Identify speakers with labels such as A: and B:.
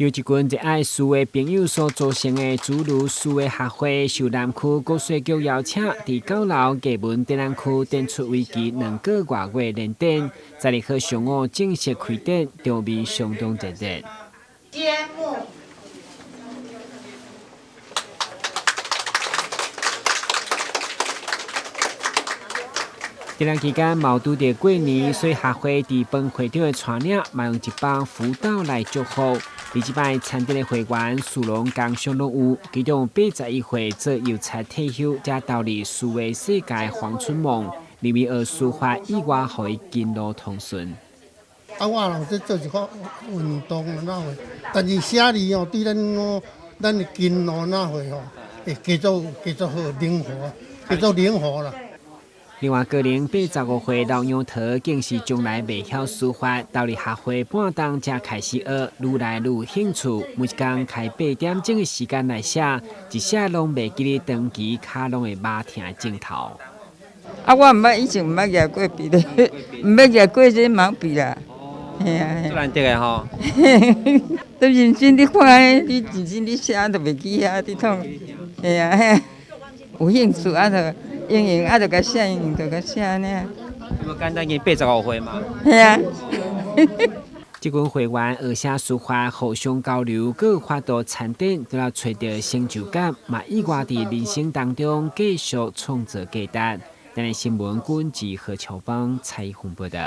A: 由一群热爱书的朋友所组成的主流书的协会，受南区国税局邀请，在9楼艺文展览区展出为期2个多月联展，在2号上午正式开展，场面相当热烈。
B: 揭幕。
A: 展览期间，毛拄着过年，所以协会伫本会场的带领，嘛用一帮辅导来祝福。而这摆参展的会员数量共相当有，其中81岁做邮差退休，才投入数位世界黄春梦，入面学书法以外，互伊经路通顺。
C: 我若在做一个运动哪会，但是写字哦，对咱的经路哪会吼，会继续好灵活，继续灵活啦。
A: 另外，个人85岁老杨桃，竟是从来未晓书法，投入协会半冬才开始学，愈来愈有兴趣。每一天开8点钟的时间来写，一写拢袂记哩长期骹拢会麻疼的镜头。
D: 我以前唔捌举过笔咧，唔捌举过这毛笔啦。嘿啊，
A: 最难得的吼。
D: 都认真你看，你认真你写都袂记啊，你通。嘿啊嘿，有兴趣啊就。用啊，就甲写，用就甲写呢。
A: 无简单，伊85岁嘛。
D: 系啊。
A: 这群会员学写书法，互相交流，各有法度参展，都要找到成就感，嘛意外伫人生当中继续创造价值。咱的新闻军及何乔邦采访报道。